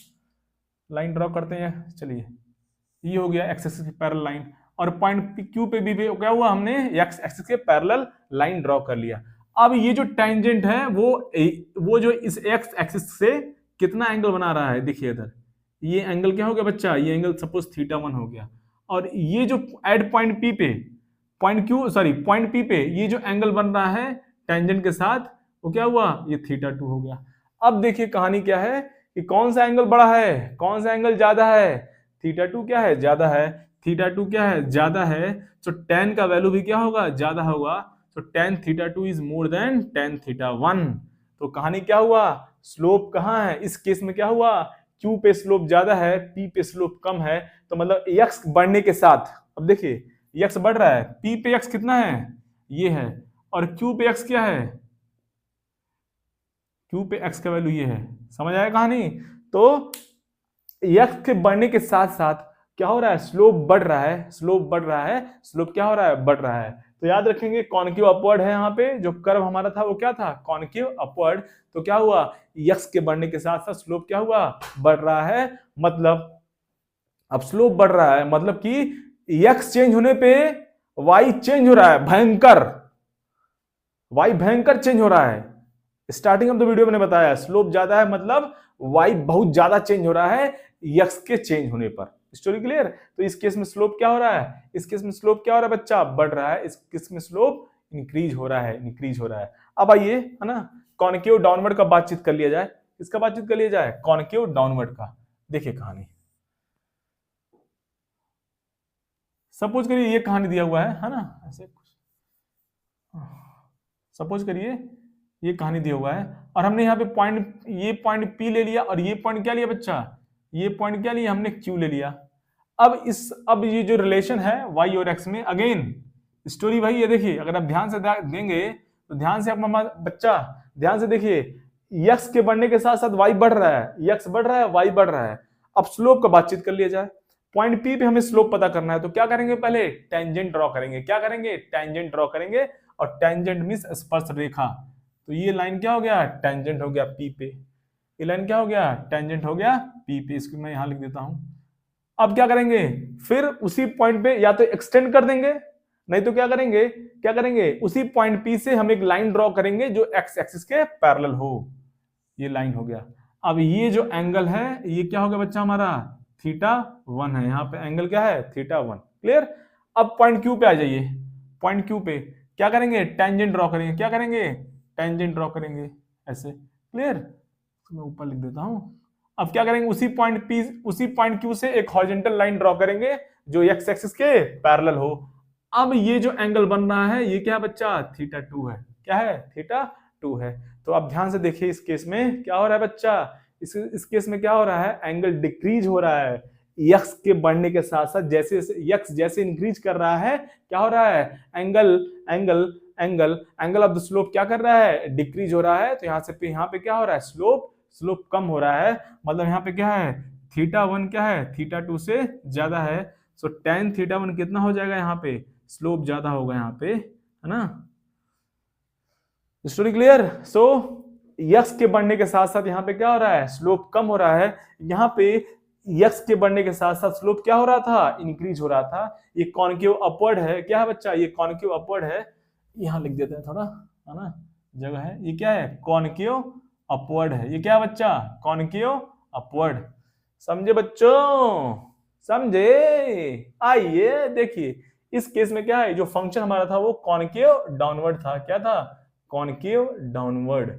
लाइन ड्रॉ करते हैं। चलिए ये हो गया एक्स एक्सिस की पैरेलल लाइन, और पॉइंट क्यू पे भी क्या हुआ, हमने एक्स एक्सिस के पैरेलल लाइन ड्रॉ कर लिया। अब ये जो टेंजेंट है वो जो इस एक्स एक्सिस से कितना एंगल बना रहा है, देखिए इधर ये एंगल क्या हो गया बच्चा, ये एंगल सपोज θ1 हो गया। और ये जो एट पॉइंट पी पे, पॉइंट पी पे ये जो एंगल बन रहा है टेंजेंट के साथ, वो क्या हुआ, ये θ2 हो गया। अब देखिए कहानी क्या है कि कौन सा एंगल बड़ा है, कौन सा एंगल ज्यादा है, θ2 क्या है, ज्यादा है। θ2 क्या है, ज्यादा है, तो tan का वैल्यू भी क्या होगा, ज्यादा होगा। तो tan θ2 is more than tan θ1। तो कहानी क्या हुआ, स्लोप कहाँ है, इस केस में क्या हुआ, Q पे स्लोप ज्यादा है, P पे स्लोप कम है। तो मतलब x बढ़ने के साथ, अब देखिए x बढ़ रहा है, P पे x कितना है, ये है, और Q पे x क्या है, Q पे x का वैल्यू ये है। समझ आया कहानी। तो x के बढ़ने के साथ साथ क्या हो रहा है, स्लोप बढ़ रहा है, स्लोप बढ़ रहा है, स्लोप क्या हो रहा है, बढ़ रहा है। तो याद रखेंगे कॉन्केव अपवर्ड है, यहाँ पे जो कर्व हमारा था वो क्या था, कॉन्केव अपवर्ड। तो क्या हुआ, x के बढ़ने के साथ साथ स्लोप क्या हुआ, बढ़ रहा है। मतलब अब स्लोप बढ़ रहा है, मतलब कि x चेंज होने पे y चेंज हो रहा है, भयंकर, y भयंकर चेंज हो रहा है। स्टार्टिंग ऑफ द वीडियो मैंने बताया स्लोप ज्यादा है, मतलब y बहुत ज्यादा चेंज हो रहा है x के चेंज होने पर। Story clear. तो इस केस में स्लोप क्या हो रहा है, इस केस में स्लोप क्या हो रहा है बच्चा, बढ़ रहा है। इस केस में स्लोप इंक्रीज हो रहा है, इंक्रीज हो रहा है। अब आइए, है ना, कॉन्केव डाउनवर्ड का बातचीत कर लिया जाए। इसका बातचीत कर लिया जाए, कॉन्केव डाउनवर्ड का। देखिए कहानी, सपोज करिए ये कहानी दिया हुआ है ना, ऐसे सपोज करिए ये कहानी दिया हुआ है, और हमने यहाँ पे पॉइंट, ये पॉइंट P ले लिया, और ये पॉइंट क्या लिया बच्चा, ये पॉइंट क्या लिया हमने, Q ले लिया। अब ये जो रिलेशन है y और x में, अगेन स्टोरी भाई ये देखिए, अगर आप ध्यान से देंगे तो ध्यान से आप बच्चा ध्यान से देखिए, x के बढ़ने के साथ साथ y बढ़ रहा है, x बढ़ रहा है, y बढ़ रहा है। अब स्लोप का बातचीत कर लिया जाए। पॉइंट P पे हमें स्लोप पता करना है, तो क्या करेंगे, पहले टेंजेंट ड्रॉ करेंगे। क्या करेंगे, टेंजेंट ड्रॉ करेंगे, और टेंजेंट मींस स्पर्श रेखा। तो ये लाइन क्या हो गया, टेंजेंट हो गया P पे, ये लाइन क्या हो गया, टेंजेंट हो गया P पे। इसको मैं यहां लिख देता हूं। अब क्या करेंगे, फिर उसी पॉइंट पे या तो एक्सटेंड कर देंगे, नहीं तो क्या करेंगे, उसी पॉइंट P से हम एक लाइन ड्रॉ करेंगे जो एक्स एक्सिस के पैरेलल हो। ये लाइन हो गया। अब ये जो एंगल है ये क्या हो गया बच्चा, हमारा θ1 है, यहाँ पे एंगल क्या है, θ1। क्लियर। अब पॉइंट Q पे आ जाइए। पॉइंट Q पे क्या करेंगे, टेंजेंट ड्रॉ करेंगे। क्या करेंगे, टेंजेंट ड्रॉ करेंगे ऐसे। क्लियर। मैं ऊपर लिख देता हूं। अब क्या करेंगे, उसी पॉइंट Q से एक हॉरिजॉन्टल लाइन ड्रॉ करेंगे जो एक्स एक्सिस के पैरेलल हो। अब ये जो एंगल बन रहा है ये क्या बच्चा, θ2 है। क्या है, θ2 है। तो आप ध्यान से देखिए, इस केस में क्या हो रहा है बच्चा, इस केस में क्या हो रहा है, एंगल डिक्रीज हो रहा है। x के बढ़ने के साथ साथ जैसे x जैसे इंक्रीज कर रहा है, क्या हो रहा है, एंगल ऑफ द स्लोप क्या कर रहा है, डिक्रीज हो रहा है। तो यहाँ पे क्या हो रहा है, स्लोप कम हो रहा है। मतलब यहाँ पे क्या है, θ1 क्या है, θ2 से ज्यादा है। सो tan θ1 कितना हो जाएगा, यहाँ पे स्लोप ज्यादा होगा यहाँ पे, है ना। Story clear. सो x के बढ़ने के साथ साथ यहाँ पे क्या हो रहा है, स्लोप कम हो रहा है। यहाँ पे x के बढ़ने के साथ साथ स्लोप क्या हो रहा था, इंक्रीज हो रहा था। ये कॉन्केव अपवर्ड है। क्या है बच्चा, ये कॉन्केव अपवर्ड है। यहाँ लिख देते हैं थोड़ा, है ना, जगह है। ये क्या है, कॉन्केव अपवर्ड है। ये क्या है बच्चा, कॉन्केव अपवर्ड। समझे बच्चों, समझे। आइए देखिए, इस केस में क्या है, जो फंक्शन हमारा था वो कॉन्केव डाउनवर्ड था। क्या था, कॉन्केव डाउनवर्ड।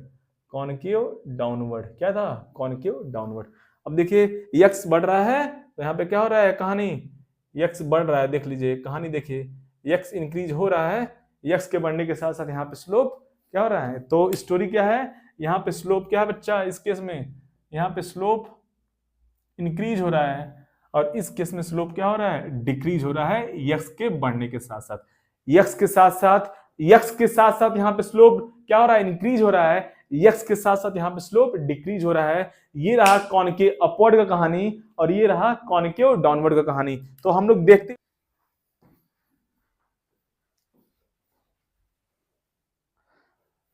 कॉनकेव डाउनवर्ड, क्या था, कॉनकेव डाउनवर्ड। अब देखिए यक्स बढ़ रहा है तो यहाँ पे क्या हो रहा है, कहानी यक्स बढ़ रहा है, देख लीजिए कहानी, देखिए यक्स इंक्रीज हो रहा है, यक्स के बढ़ने के साथ साथ यहाँ पे स्लोप क्या हो रहा है। तो स्टोरी क्या है, यहाँ पे स्लोप क्या है बच्चा, इस केस में यहाँ पे स्लोप इंक्रीज हो रहा है और इस केस में स्लोप क्या हो रहा है, डिक्रीज हो रहा है यक्स के बढ़ने के साथ साथ। यक्स के साथ साथ यहाँ पे स्लोप क्या हो रहा है, इंक्रीज हो रहा है, यक्स के साथ साथ यहाँ पे स्लोप डिक्रीज हो रहा है। ये रहा कॉनकेव अपवर्ड का कहानी और ये रहा कॉनकेव डाउनवर्ड का कहानी। तो हम लोग देखते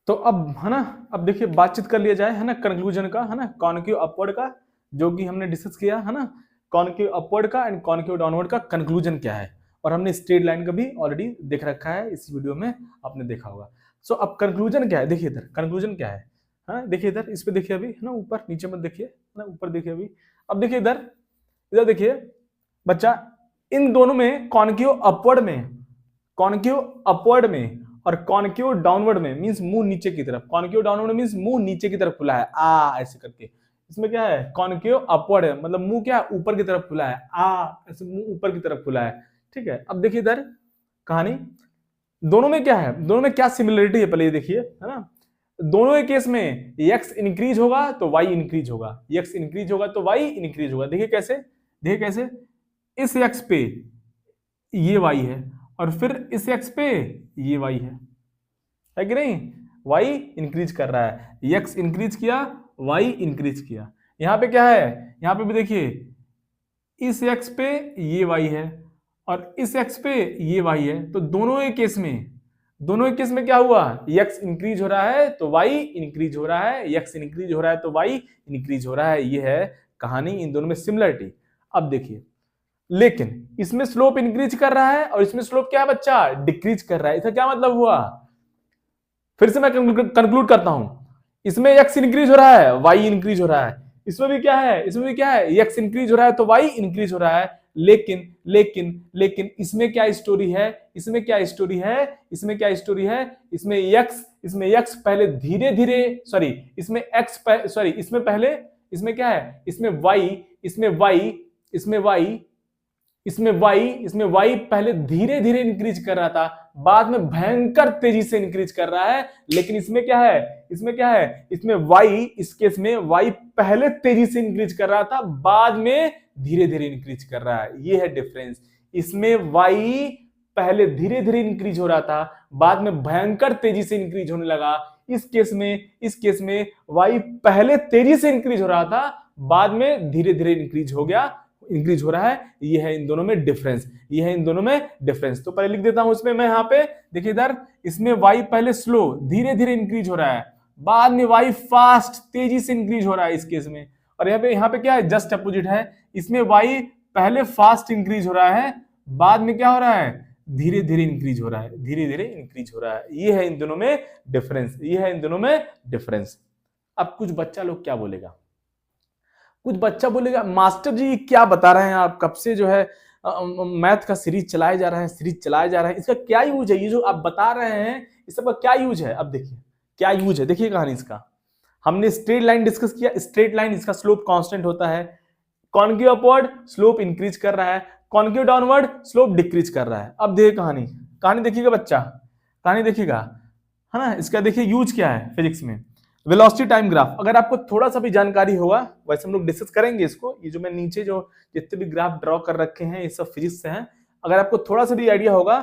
तो अब है ना, अब देखिए बातचीत कर लिया जाए है ना कंक्लूजन का, है ना कॉनकेव अपवर्ड का जो कि हमने डिस्कस किया है ना, कॉनकेव अपवर्ड का एंड कॉनकेव डाउनवर्ड का कंक्लूजन क्या है, और हमने स्ट्रेट लाइन का भी ऑलरेडी देख रखा है, इस वीडियो में आपने देखा होगा। सो अब कंक्लूजन क्या है, देखिए इधर कंक्लूजन क्या है, हाँ देखिए इधर, इस पे देखिए अभी है ना, ऊपर नीचे मत देखिए है ना, ऊपर देखिए अभी। अब देखिए इधर, इधर देखिए बच्चा, इन दोनों में कॉनकेव अपवर्ड में और कॉनकेव डाउनवर्ड में मींस मुंह नीचे की तरफ, कॉनकेव डाउनवर्ड मींस मुंह नीचे की तरफ खुला है आ ऐसे करके, इसमें क्या है कॉनकेव अपवर्ड है, मतलब मुंह क्या है ऊपर की तरफ खुला है आ ऐसे, मुंह ऊपर की तरफ खुला है, ठीक है। अब देखिए इधर कहानी, दोनों में क्या है, दोनों में क्या सिमिलरिटी है पहले ये देखिए, है ना, दोनों के केस में x इंक्रीज होगा तो y इंक्रीज होगा, x इंक्रीज होगा तो y इंक्रीज होगा। देखिए कैसे, देखिए कैसे, इस x पे ये y है और फिर इस x पे ये y है कि नहीं, y इंक्रीज कर रहा है, x इंक्रीज किया y इंक्रीज किया। यहां पे क्या है, यहां पे भी देखिए इस x पे ये y है और इस x पे ये y है, तो दोनों के केस में क्या हुआ, x इंक्रीज हो रहा है तो y इंक्रीज हो रहा है, x इंक्रीज हो रहा है तो y इंक्रीज हो रहा है। ये है कहानी, इन दोनों में सिमिलरिटी। अब देखिए लेकिन इसमें स्लोप इंक्रीज कर रहा है और इसमें स्लोप क्या है बच्चा, डिक्रीज कर रहा है। इसका क्या मतलब हुआ, फिर से मैं कंक्लूड करता हूं, इसमें x इंक्रीज हो रहा है y इंक्रीज हो रहा है, इसमें भी क्या है, इसमें भी क्या है, x इंक्रीज हो रहा है तो y इंक्रीज हो रहा है। लेकिन इसमें क्या स्टोरी है, इसमें क्या स्टोरी है, इसमें x पहले धीरे धीरे, सॉरी इसमें x, सॉरी इसमें पहले, इसमें क्या है, इसमें y पहले धीरे धीरे इंक्रीज कर रहा था, बाद में भयंकर तेजी से इंक्रीज कर रहा है। लेकिन इसमें क्या है, इसमें y, इस केस में y पहले तेजी से इंक्रीज कर रहा था, बाद में धीरे धीरे इंक्रीज कर रहा है। ये है डिफरेंस, इसमें y पहले धीरे धीरे इंक्रीज हो रहा था, बाद में भयंकर तेजी से इंक्रीज होने लगा। इस केस में y पहले तेजी से इंक्रीज हो रहा था, बाद में धीरे धीरे इंक्रीज हो रहा है। ये है इन दोनों में डिफरेंस, तो पहले लिख देता हूं इसमें मैं, यहाँ पे देखिए इधर, इसमें y पहले स्लो धीरे धीरे इंक्रीज हो रहा है, बाद में y फास्ट तेजी से इंक्रीज हो रहा है इस केस में। और यहाँ पे क्या है, जस्ट अपोजिट है, इसमें y पहले फास्ट इंक्रीज हो रहा है, बाद में क्या हो रहा है, धीरे धीरे इंक्रीज हो रहा है। ये है इन दोनों में डिफरेंस। अब कुछ बच्चा लोग क्या बोलेगा, कुछ बच्चा बोलेगा मास्टर जी क्या बता रहे हैं आप, कब से जो है मैथ का सीरीज चलाया जा रहा है, इसका क्या यूज है, ये जो आप बता रहे हैं इस सबका क्या यूज है। अब देखिए क्या यूज है, देखिए कहानी इसका, हमने स्ट्रेट लाइन डिस्कस किया, स्ट्रेट लाइन इसका स्लोप कांस्टेंट होता है, कॉनकेव अपवर्ड स्लोप इंक्रीज कर रहा है, कॉनकेव डाउनवर्ड स्लोप डिक्रीज कर रहा है। अब देखिए कहानी देखिएगा बच्चा, कहानी देखिएगा, है ना, इसका देखिए यूज क्या है फिजिक्स में, वेलोसिटी टाइम ग्राफ। अगर आपको थोड़ा सा भी जानकारी होगा, वैसे हम लोग डिस्कस करेंगे इसको, ये जो मैं नीचे जो जितने भी ग्राफ ड्रॉ कर रखे हैं ये सब फिजिक्स से हैं। अगर आपको थोड़ा सा भी आइडिया होगा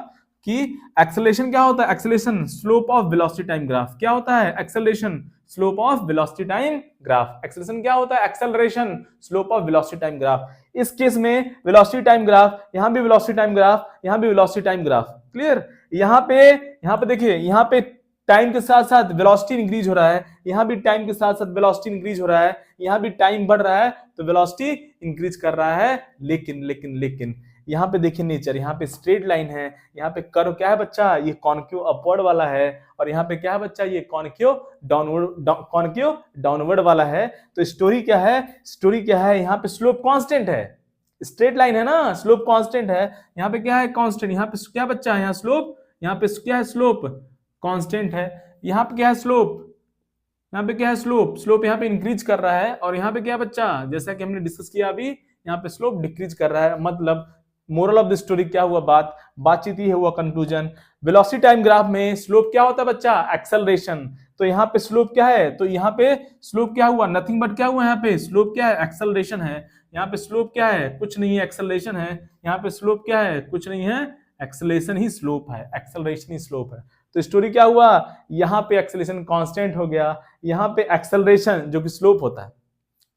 कि एक्सेलरेशन क्या होता है, acceleration slope of velocity time graph क्या होता है, acceleration slope of velocity time graph, acceleration क्या होता है, acceleration slope of velocity time graph. इस केस में वेलोसिटी टाइम ग्राफ, यहां भी वेलोसिटी टाइम ग्राफ, यहां भी वेलोसिटी टाइम ग्राफ, क्लियर। यहां पे देखिए, यहां पे टाइम के साथ साथ वेलोसिटी इंक्रीज हो रहा है, यहां भी टाइम के साथ साथ वेलोसिटी इंक्रीज हो रहा है, यहां भी टाइम बढ़ रहा है तो वेलोसिटी इंक्रीज कर रहा है। लेकिन यहां पे देखिए नेचर, यहां पे स्ट्रेट लाइन है, यहां पे कर्व क्या है बच्चा, ये कॉनकेव अपवर्ड वाला है, और यहां पे क्या है बच्चा, ये कॉनकेव डाउनवर्ड वाला है। तो स्टोरी क्या है, यहां पे स्लोप कांस्टेंट है, स्ट्रेट लाइन है ना, स्लोप कांस्टेंट है, यहां पे क्या है कांस्टेंट, यहां पे क्या बच्चा है, यहाँ पे क्या है स्लोप कांस्टेंट है, यहां पे क्या है स्लोप यहाँ पे क्या है, स्लोप, स्लोप यहाँ पे इंक्रीज कर रहा है, और यहाँ पे क्या बच्चा, जैसा कि हमने डिस्कस किया अभी, यहाँ पे स्लोप डिक्रीज कर रहा है। मतलब मोरल ऑफ द स्टोरी क्या हुआ, बातचीत ही हुआ, कंक्लूजन। वेलोसिटी टाइम ग्राफ में स्लोप क्या होता है बच्चा, एक्सेलरेशन। तो यहाँ पे स्लोप क्या है, तो यहाँ पे स्लोप क्या हुआ, नथिंग बट क्या हुआ, यहाँ पे स्लोप क्या है, एक्सेलरेशन है। यहाँ पे स्लोप क्या है, कुछ नहीं है, एक्सेलरेशन है। यहाँ पे स्लोप क्या है, कुछ नहीं है, एक्सेलरेशन ही स्लोप है, एक्सेलरेशन ही स्लोप है। तो स्टोरी क्या हुआ, यहाँ पे एक्सेलरेशन कांस्टेंट हो गया, यहाँ पे एक्सेलरेशन जो कि स्लोप होता है,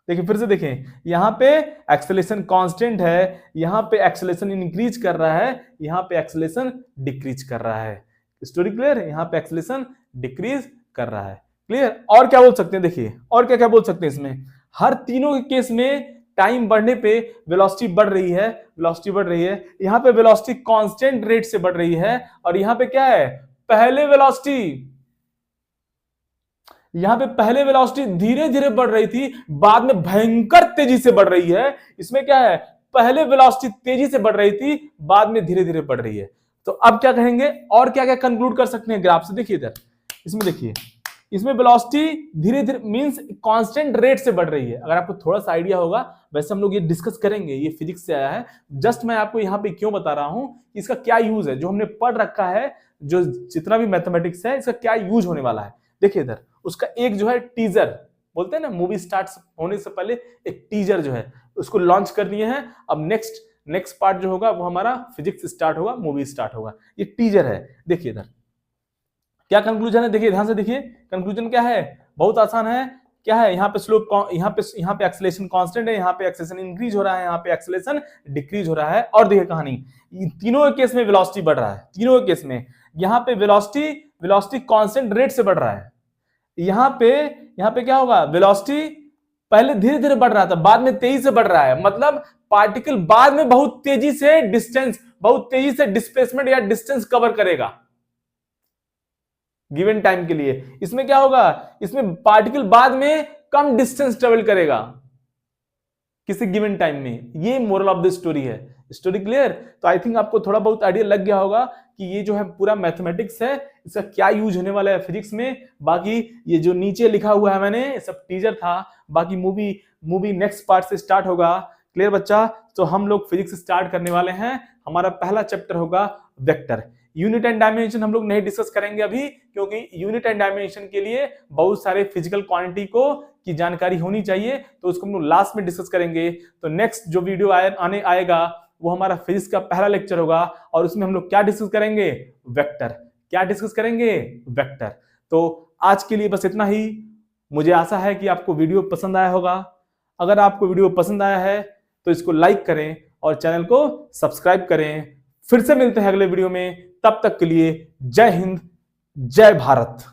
देखिए फिर से देखें, यहाँ पे एक्सेलरेशन कांस्टेंट है, यहाँ पे एक्सेलरेशन इंक्रीज कर रहा है, यहाँ पे एक्सेलरेशन डिक्रीज कर रहा है। स्टोरी क्लियर है, यहाँ पे एक्सेलरेशन डिक्रीज कर रहा है। क्लियर। और क्या बोल सकते हैं, देखिए और क्या क्या बोल सकते हैं इसमें, हर तीनों के केस में टाइम बढ़ने पे वेलोसिटी बढ़ रही है, वेलोसिटी बढ़ रही है। यहाँ पे वेलोसिटी कांस्टेंट रेट से बढ़ रही है, और यहाँ पे क्या है, पहले वेलोसिटी, यहां पे पहले वेलोसिटी धीरे धीरे बढ़ रही थी, बाद में भयंकर तेजी से बढ़ रही है। इसमें क्या है, पहले वेलोसिटी तेजी से बढ़ रही थी, बाद में धीरे धीरे बढ़ रही है। तो अब क्या कहेंगे, और क्या क्या कंक्लूड कर सकते हैं ग्राफ से, देखिए इधर, इसमें देखिए, इसमें वेलोसिटी धीरे धीरे मींस कांस्टेंट रेट से बढ़ रही है। अगर आपको थोड़ा सा आइडिया होगा, वैसे हम लोग ये डिस्कस करेंगे, ये फिजिक्स से आया है, जस्ट मैं आपको यहाँ पे क्यों बता रहा हूं, इसका क्या यूज है, जो हमने पढ़ रखा है, जो जितना भी मैथमेटिक्स है, इसका क्या यूज होने वाला है। देखिए इधर, उसका एक जो है टीजर, बोलते हैं ना मूवी स्टार्ट होने से पहले एक टीजर जो है उसको लॉन्च कर दिए हैं। अब नेक्स्ट पार्ट जो होगा वो हमारा फिजिक्स स्टार्ट होगा, मूवी स्टार्ट होगा, ये टीजर है। देखिए इधर क्या कंक्लूजन है, देखिए ध्यान से देखिए, कंक्लूजन क्या है, बहुत आसान है। क्या है, यहाँ पे स्लोप, यहाँ पे एक्सेलरेशन कांस्टेंट है, यहाँ पे एक्सेलरेशन इंक्रीज हो रहा है, यहाँ पे एक्सेलरेशन डिक्रीज हो रहा है। और देखिए कहानी, तीनों केस में वेलोसिटी बढ़ रहा है, तीनों केस में। यहाँ पे वेलोसिटी कांस्टेंट रेट से बढ़ रहा है, यहाँ पे क्या होगा, वेलोसिटी पहले धीरे धीरे बढ़ रहा था, बाद में तेजी से बढ़ रहा है। मतलब पार्टिकल बाद में बहुत तेजी से डिस्प्लेसमेंट या डिस्टेंस कवर करेगा गिवन टाइम के लिए। इसमें क्या होगा, इसमें पार्टिकल बाद में कम डिस्टेंस ट्रेवल करेगा किसी गिवन टाइम में। ये मोरल ऑफ द स्टोरी है। Story clear. तो आई थिंक आपको थोड़ा बहुत आइडिया लग गया होगा कि ये जो है पूरा मैथमेटिक्स है, इसका क्या यूज होने वाला है फिजिक्स में। बाकी ये जो नीचे लिखा हुआ है मैंने, ये सब टीजर था, बाकी मूवी नेक्स्ट पार्ट से स्टार्ट होगा। क्लियर बच्चा। तो हम लोग फिजिक्स स्टार्ट करने वाले हैं, हमारा पहला चैप्टर होगा वेक्टर। यूनिट एंड डायमेंशन हम लोग नहीं डिस्कस करेंगे अभी, क्योंकि यूनिट एंड डायमेंशन के लिए बहुत सारे फिजिकल क्वांटिटी की जानकारी होनी चाहिए, तो उसको हम लोग लास्ट में डिस्कस करेंगे। तो नेक्स्ट जो वीडियो आएगा वो हमारा फिजिक्स का पहला लेक्चर होगा, और उसमें हम लोग क्या डिस्कस करेंगे, वेक्टर। क्या डिस्कस करेंगे, वेक्टर। तो आज के लिए बस इतना ही। मुझे आशा है कि आपको वीडियो पसंद आया होगा। अगर आपको वीडियो पसंद आया है तो इसको लाइक करें और चैनल को सब्सक्राइब करें। फिर से मिलते हैं अगले वीडियो में, तब तक के लिए जय हिंद, जय भारत।